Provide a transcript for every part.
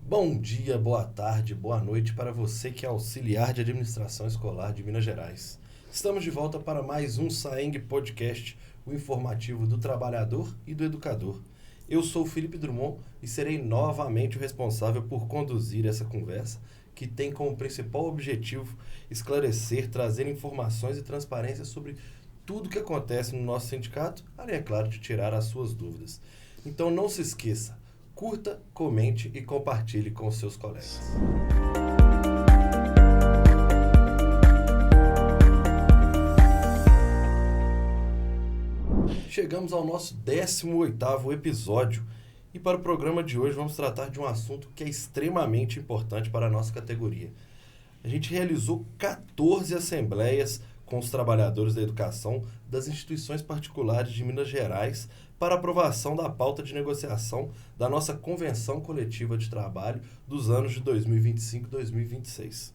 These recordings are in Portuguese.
Bom dia, boa tarde, boa noite para você que é auxiliar de administração escolar de Minas Gerais. Estamos de volta para mais um Saeng Podcast, o informativo do trabalhador e do educador. Eu sou o Felipe Drummond e serei novamente o responsável por conduzir essa conversa, que tem como principal objetivo esclarecer, trazer informações e transparência sobre tudo que acontece no nosso sindicato, além, é claro, de tirar as suas dúvidas. Então não se esqueça, curta, comente e compartilhe com seus colegas. Chegamos ao nosso 18º episódio e para o programa de hoje vamos tratar de um assunto que é extremamente importante para a nossa categoria. A gente realizou 14 assembleias com os trabalhadores da educação das instituições particulares de Minas Gerais para aprovação da pauta de negociação da nossa Convenção Coletiva de Trabalho dos anos de 2025 e 2026.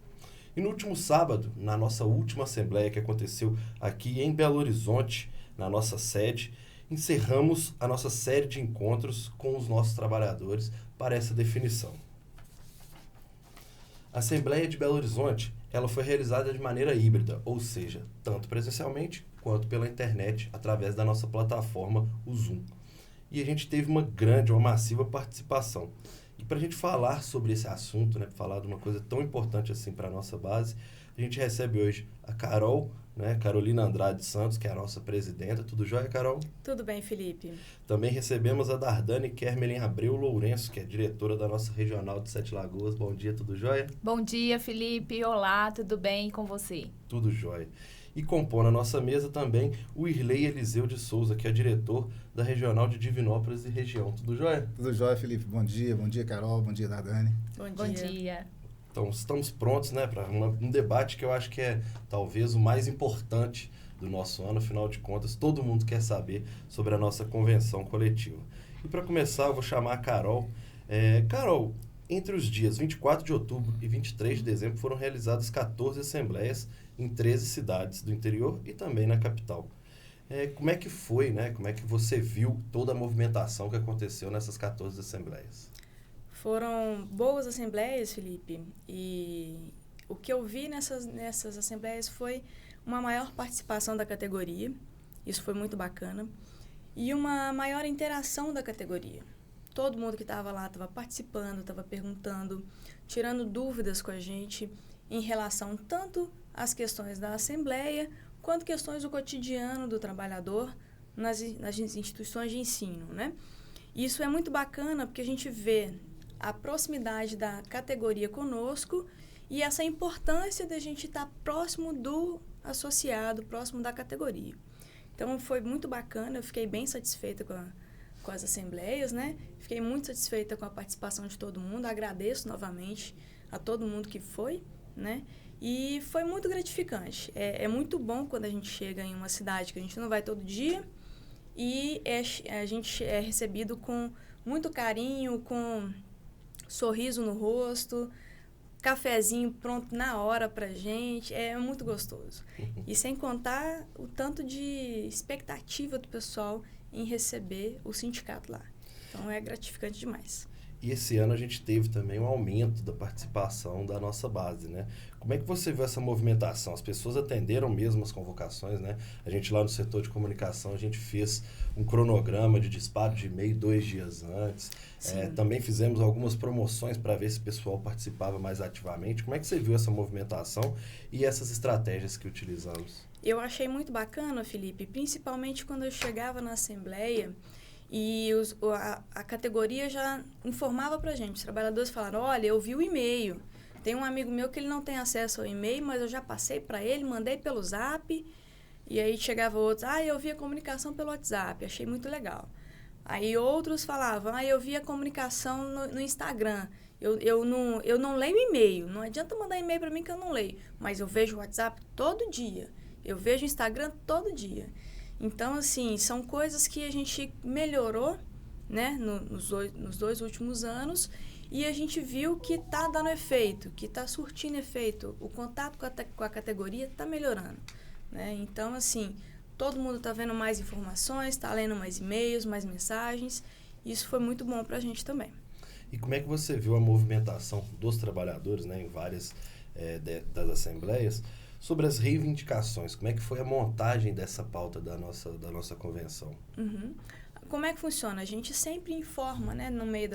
E no último sábado, na nossa última assembleia que aconteceu aqui em Belo Horizonte, na nossa sede, encerramos a nossa série de encontros com os nossos trabalhadores para essa definição. A Assembleia de Belo Horizonte, ela foi realizada de maneira híbrida, ou seja, tanto presencialmente quanto pela internet, através da nossa plataforma, o Zoom. E a gente teve uma massiva participação. E para a gente falar sobre esse assunto, né, falar de uma coisa tão importante assim para a nossa base, a gente recebe hoje a Carol, né, Carolina Andrade Santos, que é a nossa presidenta. Tudo jóia, Carol? Tudo bem, Felipe. Também recebemos a Dardane Kermelin Abreu Lourenço, que é diretora da nossa regional de Sete Lagoas. Bom dia, tudo jóia? Bom dia, Felipe. Olá, tudo bem com você? Tudo jóia. E compõe a nossa mesa também o Irley Eliseu de Souza, que é diretor da Regional de Divinópolis e região. Tudo jóia? Tudo jóia, Felipe. Bom dia, Carol, bom dia, Dardane. Bom dia. Então, estamos prontos, né, para um debate que eu acho que é talvez o mais importante do nosso ano. Afinal de contas, todo mundo quer saber sobre a nossa convenção coletiva. E para começar, eu vou chamar a Carol. Carol, entre os dias 24 de outubro e 23 de dezembro foram realizadas 14 assembleias em 13 cidades do interior e também na capital. Como é que foi, né? Como é que você viu toda a movimentação que aconteceu nessas 14 assembleias? Foram boas assembleias, Felipe, e o que eu vi nessas assembleias foi uma maior participação da categoria, isso foi muito bacana, e uma maior interação da categoria. Todo mundo que estava lá estava participando, estava perguntando, tirando dúvidas com a gente em relação tanto às questões da assembleia, quanto questões do cotidiano do trabalhador nas instituições de ensino, né? Isso é muito bacana porque a gente vê a proximidade da categoria conosco e essa importância da gente estar próximo do associado, próximo da categoria. Então, foi muito bacana, eu fiquei bem satisfeita com as assembleias, né? Fiquei muito satisfeita com a participação de todo mundo, agradeço novamente a todo mundo que foi, né? E foi muito gratificante. É muito bom quando a gente chega em uma cidade que a gente não vai todo dia e a gente é recebido com muito carinho, com sorriso no rosto, cafezinho pronto na hora pra gente, é muito gostoso. E sem contar o tanto de expectativa do pessoal em receber o sindicato lá. Então é gratificante demais. E esse ano a gente teve também um aumento da participação da nossa base, né? Como é que você viu essa movimentação? As pessoas atenderam mesmo as convocações, né? A gente lá no setor de comunicação, a gente fez um cronograma de disparo de e-mail 2 dias antes. Também fizemos algumas promoções para ver se o pessoal participava mais ativamente. Como é que você viu essa movimentação e essas estratégias que utilizamos? Eu achei muito bacana, Felipe, principalmente quando eu chegava na assembleia e a categoria já informava para a gente. Os trabalhadores falaram, olha, eu vi o e-mail. Tem um amigo meu que ele não tem acesso ao e-mail, mas eu já passei para ele, mandei pelo Zap. E aí chegava outros, eu vi a comunicação pelo WhatsApp, achei muito legal. Aí outros falavam, eu vi a comunicação no Instagram. Eu não leio e-mail, não adianta mandar e-mail para mim que eu não leio. Mas eu vejo o WhatsApp todo dia, eu vejo o Instagram todo dia. Então, assim, são coisas que a gente melhorou, né, nos dois últimos anos e a gente viu que está dando efeito, que está surtindo efeito. O contato com a categoria está melhorando, né? Então, assim, todo mundo está vendo mais informações, está lendo mais e-mails, mais mensagens. Isso foi muito bom para a gente também. E como é que você viu a movimentação dos trabalhadores, né, em várias das assembleias, sobre as reivindicações? Como é que foi a montagem dessa pauta da nossa convenção? Uhum. Como é que funciona? A gente sempre informa, né, no meio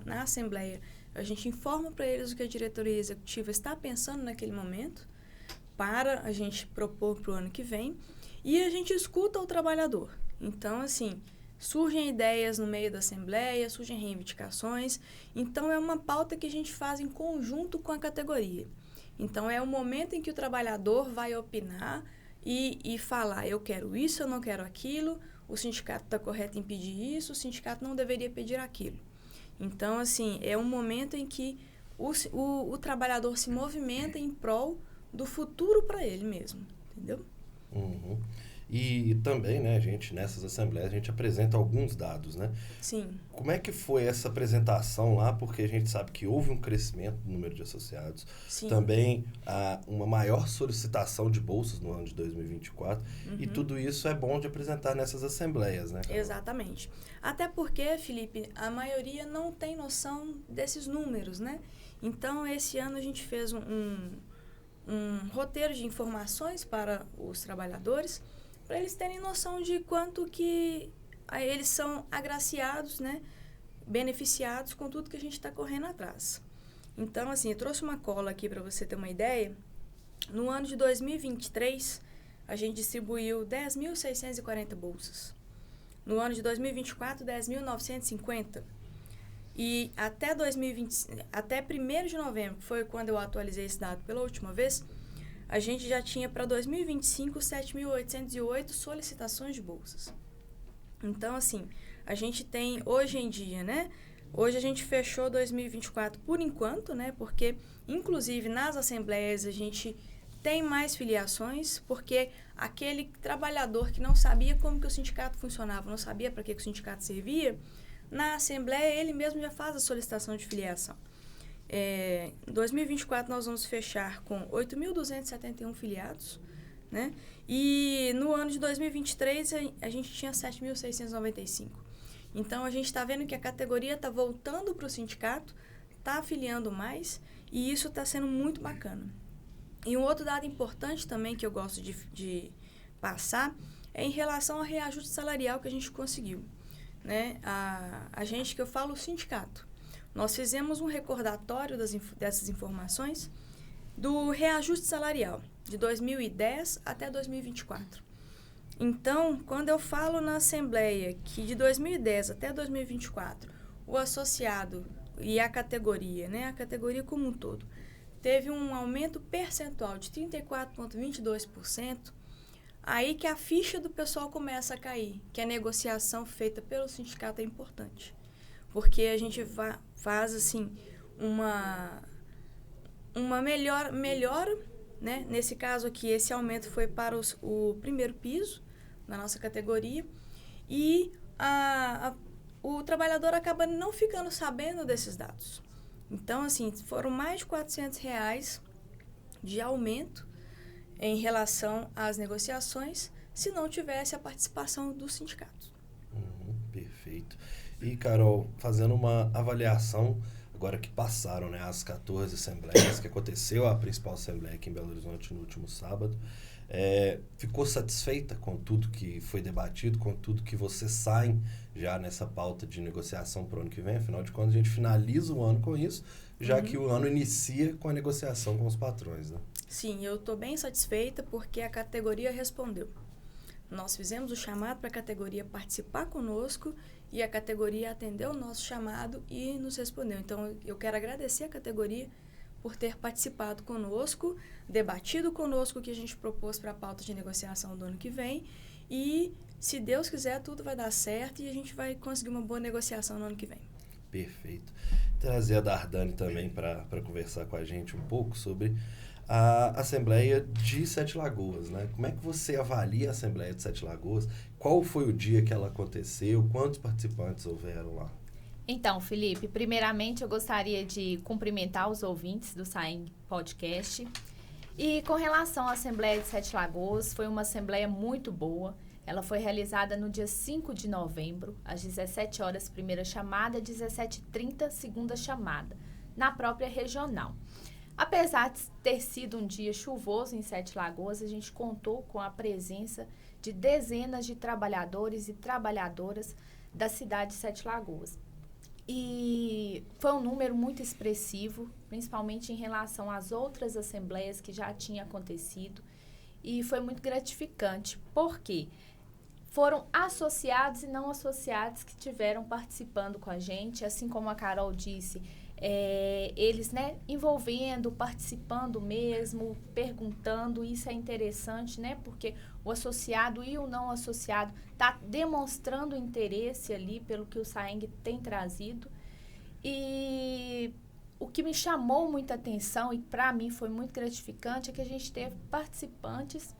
na assembleia, a gente informa para eles o que a diretoria executiva está pensando naquele momento, para a gente propor para o ano que vem, e a gente escuta o trabalhador. Então, assim, surgem ideias no meio da assembleia, surgem reivindicações, então é uma pauta que a gente faz em conjunto com a categoria. Então, é o momento em que o trabalhador vai opinar e falar, eu quero isso, eu não quero aquilo, o sindicato está correto em pedir isso, o sindicato não deveria pedir aquilo. Então, assim, é um momento em que o trabalhador se movimenta em prol do futuro para ele mesmo, entendeu? Uhum. E também, né, nessas assembleias, a gente apresenta alguns dados, né? Sim. Como é que foi essa apresentação lá? Porque a gente sabe que houve um crescimento no número de associados. Sim. Também uma maior solicitação de bolsas no ano de 2024. Uhum. E tudo isso é bom de apresentar nessas assembleias, né, Carol? Exatamente. Até porque, Felipe, a maioria não tem noção desses números, né? Então, esse ano a gente fez um roteiro de informações para os trabalhadores, para eles terem noção de quanto que eles são agraciados, né, beneficiados com tudo que a gente está correndo atrás. Então, assim, eu trouxe uma cola aqui para você ter uma ideia. No ano de 2023, a gente distribuiu 10.640 bolsas. No ano de 2024, 10.950. E até 1º de novembro, que foi quando eu atualizei esse dado pela última vez, a gente já tinha para 2025 7.808 solicitações de bolsas. Então, assim, a gente tem hoje em dia, né? Hoje a gente fechou 2024 por enquanto, né? Porque, inclusive, nas assembleias a gente tem mais filiações, porque aquele trabalhador que não sabia como que o sindicato funcionava, não sabia para que o sindicato servia, na assembleia ele mesmo já faz a solicitação de filiação. Em 2024 nós vamos fechar com 8.271 filiados, né? E no ano de 2023 a gente tinha 7.695. Então a gente está vendo que a categoria está voltando para o sindicato, está afiliando mais e isso está sendo muito bacana. E um outro dado importante também que eu gosto de passar é em relação ao reajuste salarial que a gente conseguiu, né? A gente, que eu falo, o sindicato. Nós fizemos um recordatório dessas informações do reajuste salarial de 2010 até 2024. Então, quando eu falo na Assembleia que de 2010 até 2024, o associado e a categoria, né, a categoria como um todo, teve um aumento percentual de 34,22%, aí que a ficha do pessoal começa a cair, que a negociação feita pelo sindicato é importante. Porque a gente faz, assim, uma melhora, né? Nesse caso aqui, esse aumento foi para o primeiro piso, na nossa categoria, e o trabalhador acaba não ficando sabendo desses dados. Então, assim, foram mais de R$400 de aumento em relação às negociações, se não tivesse a participação dos sindicatos. Perfeito. E, Carol, fazendo uma avaliação, agora que passaram, né, as 14 assembleias, que aconteceu a principal assembleia aqui em Belo Horizonte no último sábado, ficou satisfeita com tudo que foi debatido, com tudo que vocês saem já nessa pauta de negociação para o ano que vem? Afinal de contas, a gente finaliza o ano com isso, já que o ano inicia com a negociação com os patrões, né? Sim, eu estou bem satisfeita porque a categoria respondeu. Nós fizemos o chamado para a categoria participar conosco e a categoria atendeu o nosso chamado e nos respondeu. Então, eu quero agradecer a categoria por ter participado conosco, debatido conosco o que a gente propôs para a pauta de negociação do ano que vem e, se Deus quiser, tudo vai dar certo e a gente vai conseguir uma boa negociação no ano que vem. Perfeito. Trazer a Dardani também para conversar com a gente um pouco sobre a Assembleia de Sete Lagoas, né? Como é que você avalia a Assembleia de Sete Lagoas? Qual foi o dia que ela aconteceu? Quantos participantes houveram lá? Então, Felipe, primeiramente eu gostaria de cumprimentar os ouvintes do SAEM Podcast. E com relação à Assembleia de Sete Lagoas, foi uma assembleia muito boa. Ela foi realizada no dia 5 de novembro, às 17 horas, primeira chamada, 17h30, segunda chamada, na própria regional. Apesar de ter sido um dia chuvoso em Sete Lagoas, a gente contou com a presença de dezenas de trabalhadores e trabalhadoras da cidade de Sete Lagoas. E foi um número muito expressivo, principalmente em relação às outras assembleias que já tinham acontecido. E foi muito gratificante, porque foram associados e não associados que tiveram participando com a gente, assim como a Carol disse, eles, né, envolvendo, participando mesmo, perguntando. Isso é interessante, né, porque o associado e o não associado está demonstrando interesse ali pelo que o SAENG tem trazido. E o que me chamou muita atenção e para mim foi muito gratificante é que a gente teve participantes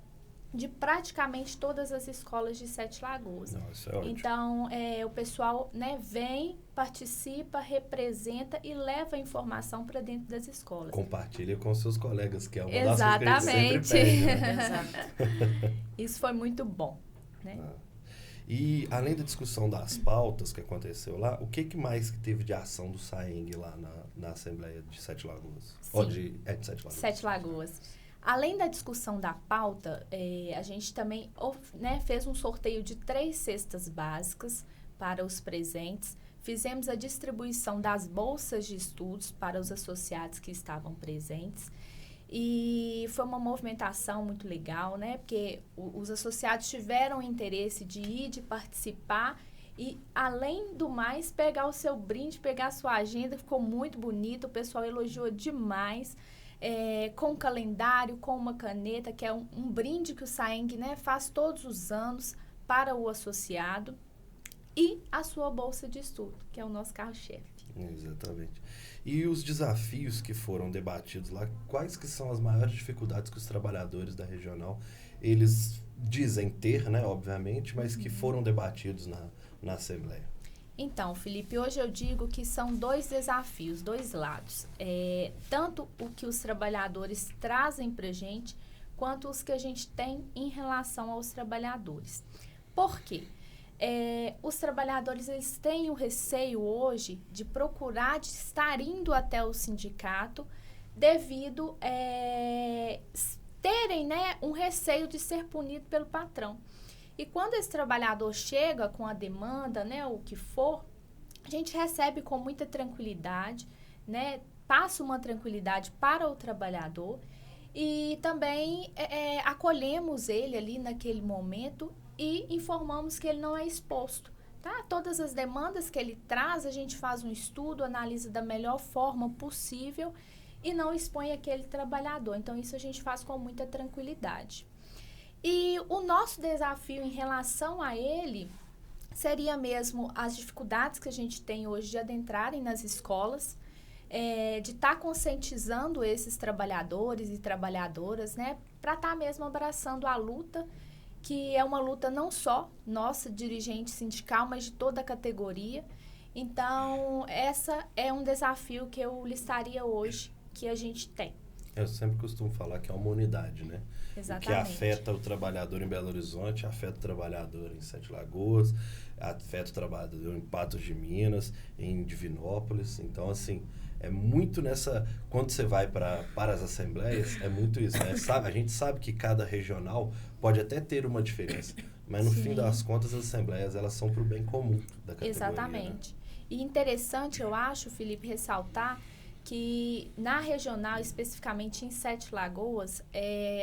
de praticamente todas as escolas de Sete Lagoas. Isso é ótimo. Então, o pessoal, né, vem, participa, representa e leva a informação para dentro das escolas. Compartilha com seus colegas, que é uma Exatamente. das coisas que a gente sempre pede, né? Exato. Isso foi muito bom, né? E, além da discussão das pautas que aconteceu lá, o que mais que teve de ação do SAENG lá na Assembleia de Sete Lagoas? Sim. Ou de Sete Lagoas. Sete Lagoas. Além da discussão da pauta, a gente também, né, fez um sorteio de 3 cestas básicas para os presentes. Fizemos a distribuição das bolsas de estudos para os associados que estavam presentes. E foi uma movimentação muito legal, né? Porque os associados tiveram interesse de ir, de participar e, além do mais, pegar o seu brinde, pegar a sua agenda. Ficou muito bonito, o pessoal elogiou demais. Com um calendário, com uma caneta, que é um brinde que o SAENG, né, faz todos os anos para o associado, e a sua bolsa de estudo, que é o nosso carro-chefe. Exatamente. E os desafios que foram debatidos lá, quais que são as maiores dificuldades que os trabalhadores da regional, eles dizem ter, né, obviamente, mas que foram debatidos na Assembleia? Então, Felipe, hoje eu digo que são 2 desafios, 2 lados. Tanto o que os trabalhadores trazem para a gente, quanto os que a gente tem em relação aos trabalhadores. Por quê? Os trabalhadores, eles têm o receio hoje de procurar, de estar indo até o sindicato, devido terem, né, um receio de ser punido pelo patrão. E quando esse trabalhador chega com a demanda, né, o que for, a gente recebe com muita tranquilidade, né, passa uma tranquilidade para o trabalhador e também acolhemos ele ali naquele momento e informamos que ele não é exposto. Tá? Todas as demandas que ele traz, a gente faz um estudo, analisa da melhor forma possível e não expõe aquele trabalhador. Então, isso a gente faz com muita tranquilidade. E o nosso desafio em relação a ele seria mesmo as dificuldades que a gente tem hoje de adentrarem nas escolas, de estar conscientizando esses trabalhadores e trabalhadoras, né, para estar mesmo abraçando a luta, que é uma luta não só nossa, dirigente sindical, mas de toda a categoria. Então, essa é um desafio que eu listaria hoje que a gente tem. Eu sempre costumo falar que é uma unidade, né? Exatamente. O que afeta o trabalhador em Belo Horizonte, afeta o trabalhador em Sete Lagoas, afeta o trabalhador em Patos de Minas, em Divinópolis. Então, assim, é muito nessa... Quando você vai para as assembleias, é muito isso, né? A gente sabe que cada regional pode até ter uma diferença, mas no fim das contas, as assembleias, elas são para o bem comum da categoria. Exatamente. Né? E interessante, eu acho, Felipe, ressaltar que na regional, especificamente em Sete Lagoas,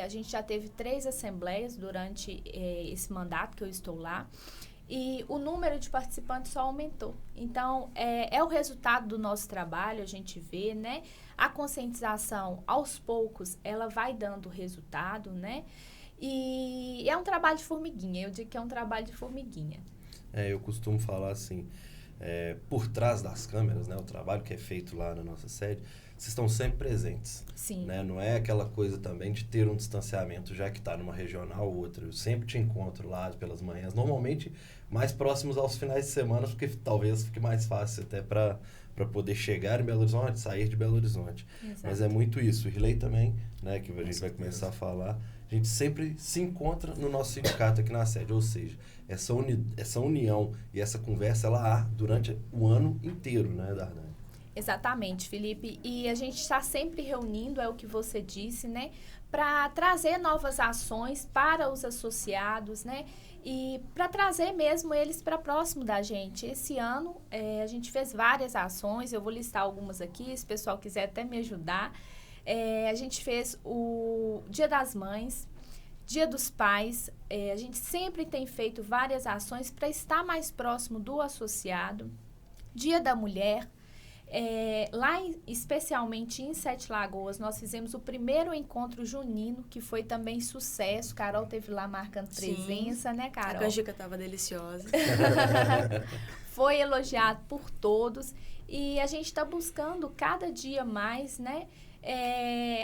a gente já teve 3 assembleias durante esse mandato que eu estou lá, e o número de participantes só aumentou. Então, é o resultado do nosso trabalho, a gente vê, né? A conscientização, aos poucos, ela vai dando resultado, né? E é um trabalho de formiguinha, eu digo que é um trabalho de formiguinha. Eu costumo falar assim... por trás das câmeras, né, o trabalho que é feito lá na nossa sede, vocês estão sempre presentes. Sim. Né? Não é aquela coisa também de ter um distanciamento, já que está numa regional ou outra. Eu sempre te encontro lá pelas manhãs, normalmente mais próximos aos finais de semana, porque talvez fique mais fácil até para para poder chegar em Belo Horizonte, sair de Belo Horizonte. Exato. Mas é muito isso. O Irley também, né, que a gente vai começar a falar, a gente sempre se encontra no nosso sindicato aqui na sede, ou seja, essa união e essa conversa, ela há durante o ano inteiro, né, Dardani? Exatamente, Felipe. E a gente está sempre reunindo, é o que você disse, né? Para trazer novas ações para os associados, né? E para trazer mesmo eles para próximo da gente. Esse ano a gente fez várias ações, eu vou listar algumas aqui, se o pessoal quiser até me ajudar. A gente fez o Dia das Mães, Dia dos Pais, a gente sempre tem feito várias ações para estar mais próximo do associado. Dia da Mulher. Especialmente em Sete Lagoas, nós fizemos o primeiro encontro junino, que foi também sucesso. Carol teve lá marcando presença, Sim. Né, Carol? A canjica estava deliciosa. Foi elogiado por todos. E a gente está buscando cada dia mais, né,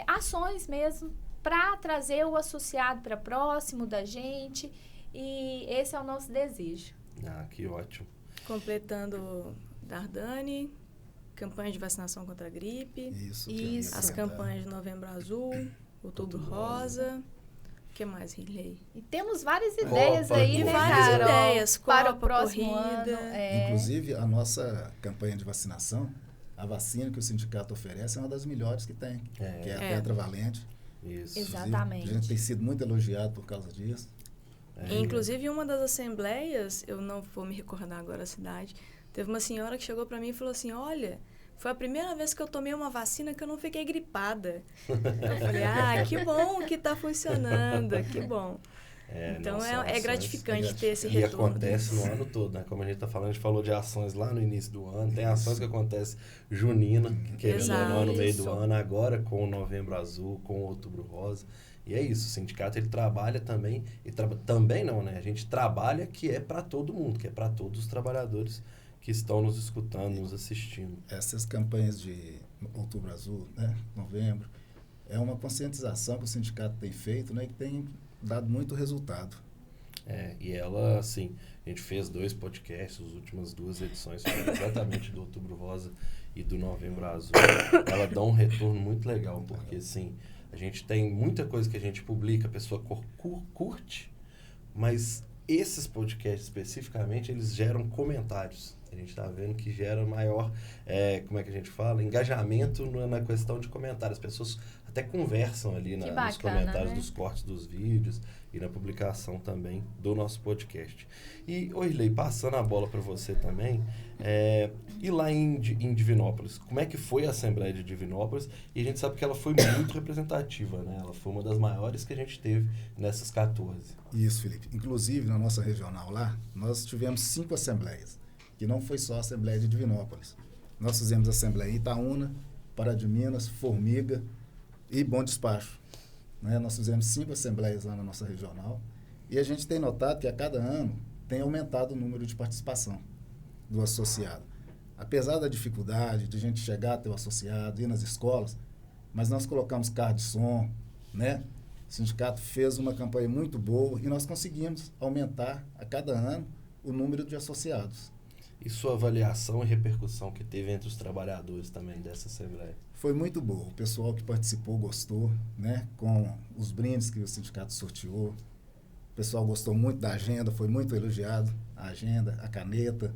ações mesmo para trazer o associado para próximo da gente. E esse é o nosso desejo. Ah, que ótimo. Completando Dardani, campanha de vacinação contra a gripe. Isso. As campanhas de Novembro Azul, Outubro Rosa. O que mais, Riley? E temos várias ideias Copa, aí, né, várias Carol? ideias. Para o Copa, próximo corrida. ano. Inclusive, a nossa campanha de vacinação, a vacina que o sindicato oferece é uma das melhores que tem, que é a tetravalente. Isso. Exatamente. A gente tem sido muito elogiado por causa disso. Inclusive, em uma das assembleias, eu não vou me recordar agora a cidade, teve uma senhora que chegou para mim e falou assim, olha, foi a primeira vez que eu tomei uma vacina que eu não fiquei gripada. Eu falei, que bom que está funcionando, que bom. Então, é gratificante ter esse retorno. E acontece no ano todo, né? Como a gente está falando, a gente falou de ações lá no início do ano, tem ações que acontecem junina, querendo ou não, no meio do ano, agora com o Novembro Azul, com o Outubro Rosa. E é isso, o sindicato ele trabalha também, também não, né? A gente trabalha que é para todo mundo, que é para todos os trabalhadores que estão nos escutando, nos assistindo. Essas campanhas de Outubro Azul, né, Novembro, é uma conscientização que o sindicato tem feito, né, que tem dado muito resultado. E ela, assim, a gente fez 2 podcasts, as últimas 2 edições foram exatamente do Outubro Rosa e do Novembro Azul. Ela dá um retorno muito legal, porque, assim, a gente tem muita coisa que a gente publica, a pessoa curte, mas esses podcasts especificamente, eles geram comentários. A gente está vendo que gera maior, como é que a gente fala? Engajamento na questão de comentários. As pessoas até conversam ali nos comentários, né? Dos cortes dos vídeos e na publicação também do nosso podcast. E, Irley, passando a bola para você também, e lá em Divinópolis, como é que foi a Assembleia de Divinópolis? E a gente sabe que ela foi muito representativa, né? Ela foi uma das maiores que a gente teve nessas 14. Isso, Felipe. Inclusive, na nossa regional lá, nós tivemos 5 assembleias, que não foi só a Assembleia de Divinópolis. Nós fizemos a Assembleia em Itaúna, Pará de Minas, Formiga e Bom Despacho. Né? Nós fizemos 5 assembleias lá na nossa regional e a gente tem notado que a cada ano tem aumentado o número de participação do associado. Apesar da dificuldade de a gente chegar até o associado, ir nas escolas, mas nós colocamos carro de som, né? O sindicato fez uma campanha muito boa e nós conseguimos aumentar a cada ano o número de associados. E sua avaliação e repercussão que teve entre os trabalhadores também dessa Assembleia? Foi muito boa. O pessoal que participou gostou, né? Com os brindes que o sindicato sorteou. O pessoal gostou muito da agenda, foi muito elogiado. A agenda, a caneta,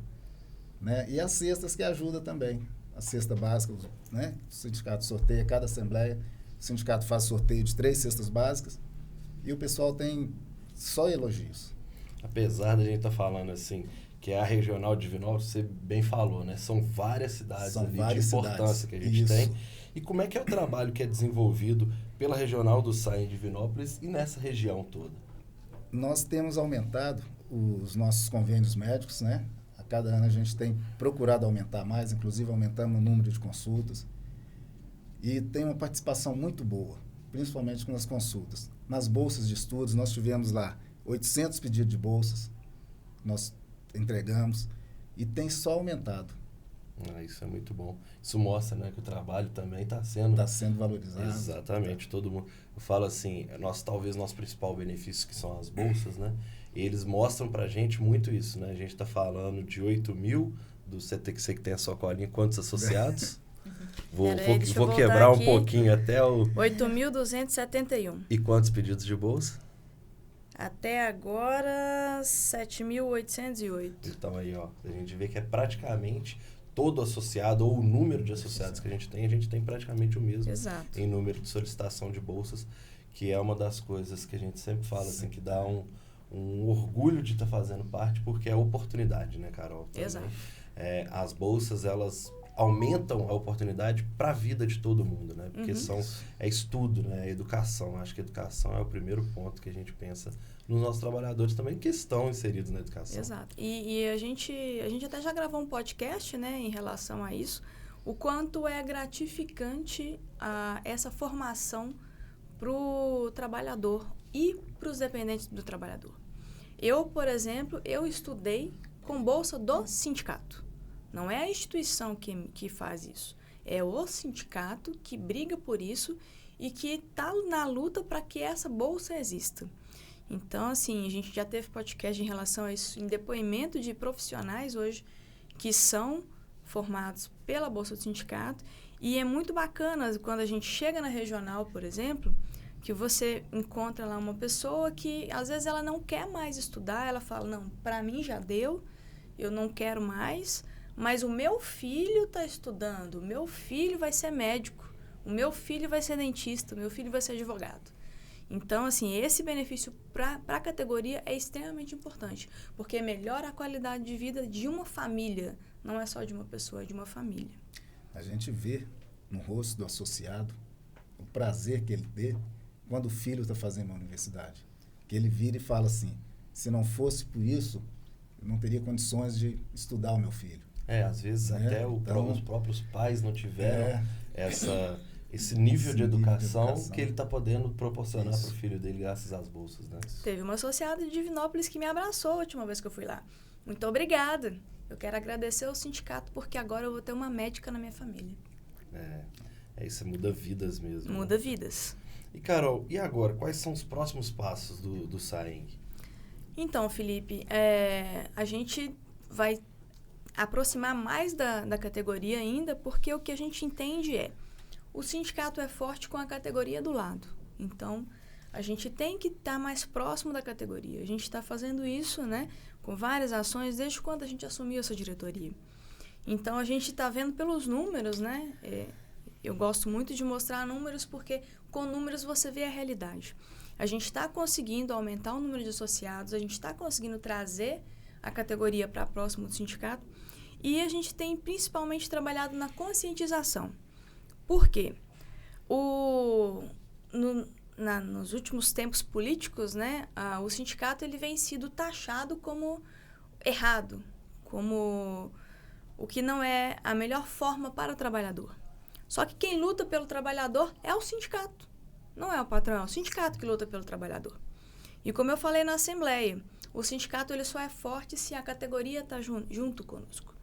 né? E as cestas que ajudam também. A cesta básica, né? O sindicato sorteia cada Assembleia. O sindicato faz sorteio de 3 cestas básicas. E o pessoal tem só elogios. Apesar da gente estar falando assim, que é a regional de Divinópolis, você bem falou, né? São várias cidades ali de importância que a gente tem. E como é que é o trabalho que é desenvolvido pela regional do SAI em Divinópolis e nessa região toda? Nós temos aumentado os nossos convênios médicos, né? A cada ano a gente tem procurado aumentar mais, inclusive aumentamos o número de consultas. E tem uma participação muito boa, principalmente nas consultas. Nas bolsas de estudos, nós tivemos lá 800 pedidos de bolsas. Nós entregamos e tem só aumentado. Isso é muito bom. Isso mostra, né, que o trabalho também está sendo valorizado. Exatamente, todo mundo. Eu falo assim, talvez nosso principal benefício, que são as bolsas, né? Eles mostram pra gente muito isso, né? A gente está falando de 8 mil do CTC que tem a sua colinha, quantos associados? Vou Deixa eu quebrar voltar um aqui. pouquinho até o... 8.271. E quantos pedidos de bolsa? Até agora, 7.808. Então aí, ó, a gente vê que é praticamente todo associado, ou o número de associados que a gente tem praticamente o mesmo. Exato. Em número de solicitação de bolsas, que é uma das coisas que a gente sempre fala, assim, que dá um orgulho de estar fazendo parte, porque é oportunidade, né, Carol? Também. Exato. As bolsas, elas aumentam a oportunidade para a vida de todo mundo, né? Porque é estudo, né? É educação. Acho que educação é o primeiro ponto que a gente pensa nos nossos trabalhadores também que estão inseridos na educação. Exato. E a gente até já gravou um podcast, né, em relação a isso, o quanto é gratificante essa formação para o trabalhador e para os dependentes do trabalhador. Eu, por exemplo, eu estudei com bolsa do sindicato. Não é a instituição que faz isso. É o sindicato que briga por isso e que está na luta para que essa bolsa exista. Então, assim, a gente já teve podcast em relação a isso, em depoimento de profissionais hoje que são formados pela bolsa do sindicato. E é muito bacana quando a gente chega na regional, por exemplo, que você encontra lá uma pessoa que, às vezes, ela não quer mais estudar, ela fala, não, para mim já deu, eu não quero mais... Mas o meu filho está estudando, o meu filho vai ser médico, o meu filho vai ser dentista, o meu filho vai ser advogado. Então, assim, esse benefício para a categoria é extremamente importante, porque melhora a qualidade de vida de uma família, não é só de uma pessoa, é de uma família. A gente vê no rosto do associado o prazer que ele tem quando o filho está fazendo uma universidade. Que ele vira e fala assim, se não fosse por isso, eu não teria condições de estudar o meu filho. Às vezes até os próprios pais não tiveram esse nível de educação que ele está podendo proporcionar para o filho dele graças às bolsas, né? Teve uma associada de Divinópolis que me abraçou a última vez que eu fui lá. Muito obrigada. Eu quero agradecer ao sindicato porque agora eu vou ter uma médica na minha família. Isso muda vidas mesmo. Muda vidas. E, Carol, e agora? Quais são os próximos passos do SAENG? Então, Felipe, a gente vai aproximar mais da categoria ainda, porque o que a gente entende o sindicato é forte com a categoria do lado. Então, a gente tem que estar mais próximo da categoria. A gente está fazendo isso, né, com várias ações desde quando a gente assumiu essa diretoria. Então, a gente está vendo pelos números, né? Eu gosto muito de mostrar números porque com números você vê a realidade. A gente está conseguindo aumentar o número de associados, a gente está conseguindo trazer a categoria para próximo do sindicato e a gente tem principalmente trabalhado na conscientização. Por quê? Nos últimos tempos políticos, né, o sindicato ele vem sido taxado como errado, como o que não é a melhor forma para o trabalhador. Só que quem luta pelo trabalhador é o sindicato. Não é o patrão, é o sindicato que luta pelo trabalhador. E como eu falei na Assembleia, o sindicato ele só é forte se a categoria está junto conosco.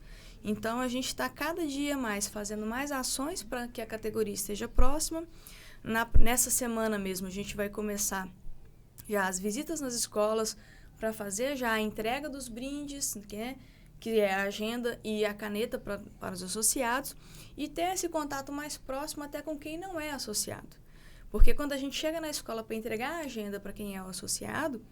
Então, a gente está cada dia mais fazendo mais ações para que a categoria esteja próxima. Nessa semana mesmo, a gente vai começar já as visitas nas escolas para fazer já a entrega dos brindes, que é a agenda e a caneta para os associados, e ter esse contato mais próximo até com quem não é associado. Porque quando a gente chega na escola para entregar a agenda para quem é o associado,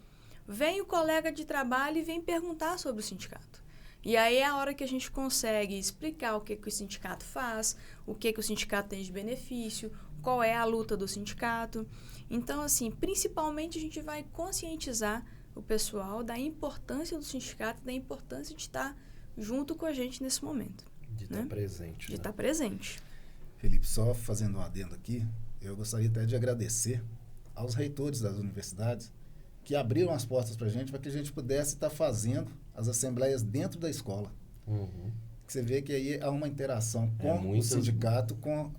vem o colega de trabalho e vem perguntar sobre o sindicato. E aí é a hora que a gente consegue explicar o que o sindicato faz, o que o sindicato tem de benefício, qual é a luta do sindicato. Então, assim, principalmente a gente vai conscientizar o pessoal da importância do sindicato, da importância de estar junto com a gente nesse momento. De estar presente. De estar presente. Felipe, só fazendo um adendo aqui, eu gostaria até de agradecer aos reitores das universidades que abriram as portas para a gente, para que a gente pudesse estar fazendo as assembleias dentro da escola. Uhum. Você vê que aí há uma interação com o sindicato, com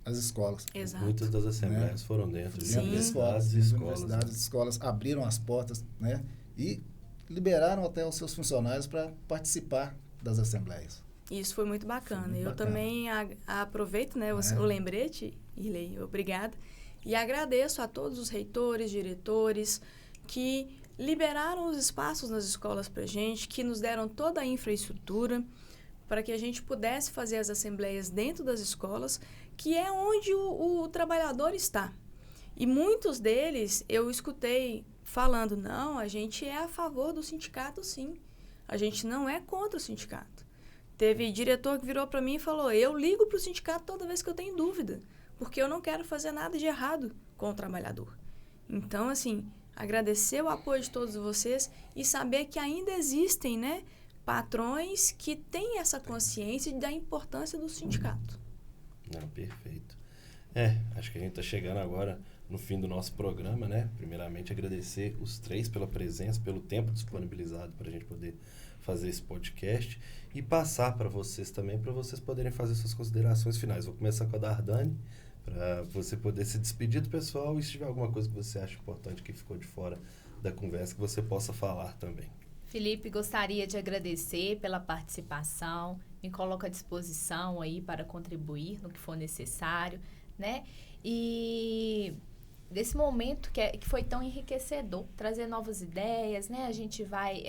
as escolas. Exato. Muitas das assembleias foram dentro de universidades e escolas. As escolas abriram as portas, né, e liberaram até os seus funcionários para participar das assembleias. Isso foi muito bacana. Eu também aproveito, né, o lembrete, Irlei, obrigada, e agradeço a todos os reitores, diretores, que liberaram os espaços nas escolas para a gente, que nos deram toda a infraestrutura, para que a gente pudesse fazer as assembleias dentro das escolas, que é onde o trabalhador está. E muitos deles eu escutei falando, não, a gente é a favor do sindicato, sim. A gente não é contra o sindicato. Teve diretor que virou para mim e falou, eu ligo para o sindicato toda vez que eu tenho dúvida, porque eu não quero fazer nada de errado com o trabalhador. Então, assim, agradecer o apoio de todos vocês e saber que ainda existem, né, patrões que têm essa consciência da importância do sindicato. Não, perfeito. Acho que a gente está chegando agora no fim do nosso programa, né? Primeiramente, agradecer os três pela presença, pelo tempo disponibilizado para a gente poder fazer esse podcast e passar para vocês também, para vocês poderem fazer suas considerações finais. Vou começar com a Dardane, para você poder se despedir do pessoal e se tiver alguma coisa que você acha importante que ficou de fora da conversa, que você possa falar também. Felipe, gostaria de agradecer pela participação, me coloco à disposição aí para contribuir no que for necessário, né? E desse momento que foi tão enriquecedor, trazer novas ideias, né? A gente vai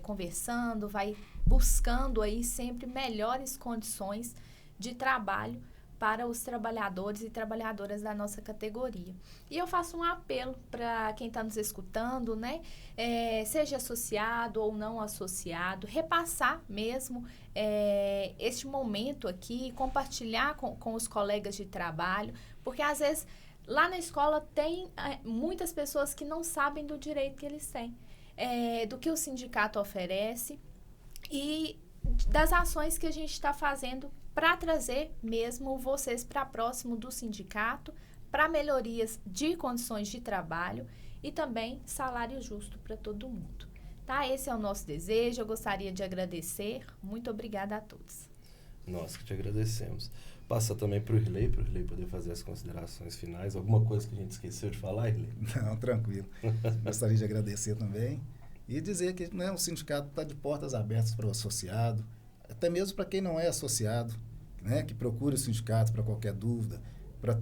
conversando, vai buscando aí sempre melhores condições de trabalho para os trabalhadores e trabalhadoras da nossa categoria. E eu faço um apelo para quem está nos escutando, né? Seja associado ou não associado, repassar mesmo este momento aqui, compartilhar com os colegas de trabalho, porque às vezes lá na escola tem muitas pessoas que não sabem do direito que eles têm, do que o sindicato oferece e das ações que a gente está fazendo para trazer mesmo vocês para próximo do sindicato, para melhorias de condições de trabalho e também salário justo para todo mundo. Tá? Esse é o nosso desejo, eu gostaria de agradecer. Muito obrigada a todos. Nós que te agradecemos. Passa também para o Irley poder fazer as considerações finais. Alguma coisa que a gente esqueceu de falar, Irley? Não, tranquilo. Gostaria de agradecer também e dizer que, né, o sindicato está de portas abertas para o associado, até mesmo para quem não é associado, né, que procure o sindicato para qualquer dúvida, para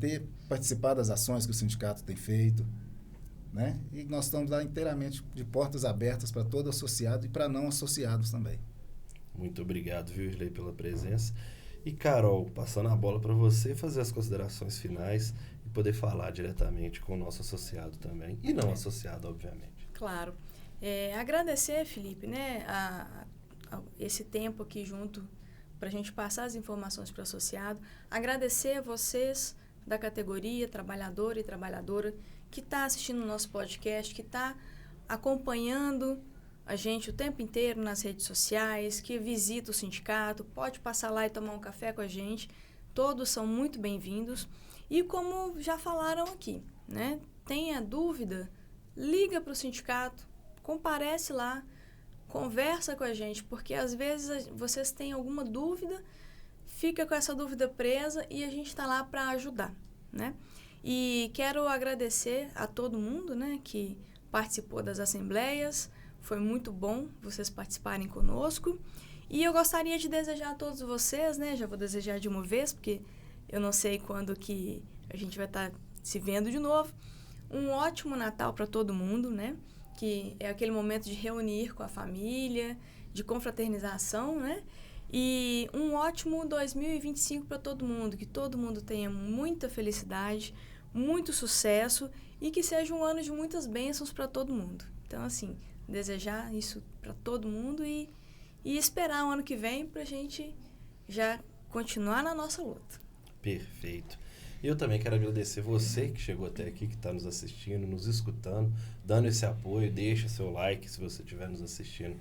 participar das ações que o sindicato tem feito, né? E nós estamos lá inteiramente de portas abertas para todo associado e para não associados também. Muito obrigado, viu, Irley, pela presença. E, Carol, passando a bola para você fazer as considerações finais e poder falar diretamente com o nosso associado também, e não associado, obviamente. Claro. Agradecer, Felipe, né, a esse tempo aqui junto para a gente passar as informações para o associado. Agradecer a vocês da categoria, trabalhador e trabalhadora, que está assistindo o nosso podcast, que está acompanhando a gente o tempo inteiro nas redes sociais, que visita o sindicato, pode passar lá e tomar um café com a gente. Todos são muito bem-vindos. E como já falaram aqui, né, tenha dúvida, liga para o sindicato, comparece lá, conversa com a gente, porque às vezes vocês têm alguma dúvida, fica com essa dúvida presa e a gente está lá para ajudar, né? E quero agradecer a todo mundo, né, que participou das assembleias. Foi muito bom vocês participarem conosco. E eu gostaria de desejar a todos vocês, né, já vou desejar de uma vez, porque eu não sei quando que a gente vai estar se vendo de novo, um ótimo Natal para todo mundo, né? Que é aquele momento de reunir com a família, de confraternização, né? E um ótimo 2025 para todo mundo, que todo mundo tenha muita felicidade, muito sucesso e que seja um ano de muitas bênçãos para todo mundo. Então, assim, desejar isso para todo mundo e esperar o ano que vem para a gente já continuar na nossa luta. Perfeito. E eu também quero agradecer você que chegou até aqui, que está nos assistindo, nos escutando, dando esse apoio. Deixa seu like se você estiver nos assistindo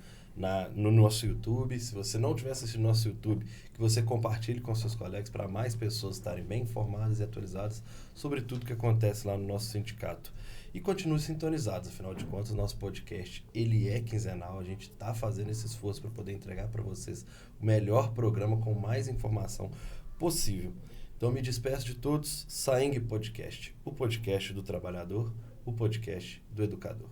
no nosso YouTube. Se você não estiver assistindo no nosso YouTube, que você compartilhe com seus colegas para mais pessoas estarem bem informadas e atualizadas sobre tudo que acontece lá no nosso sindicato. E continue sintonizados, afinal de contas, o nosso podcast ele é quinzenal. A gente está fazendo esse esforço para poder entregar para vocês o melhor programa com mais informação possível. Então, me despeço de todos. Saeng Podcast, o podcast do trabalhador, o podcast do educador.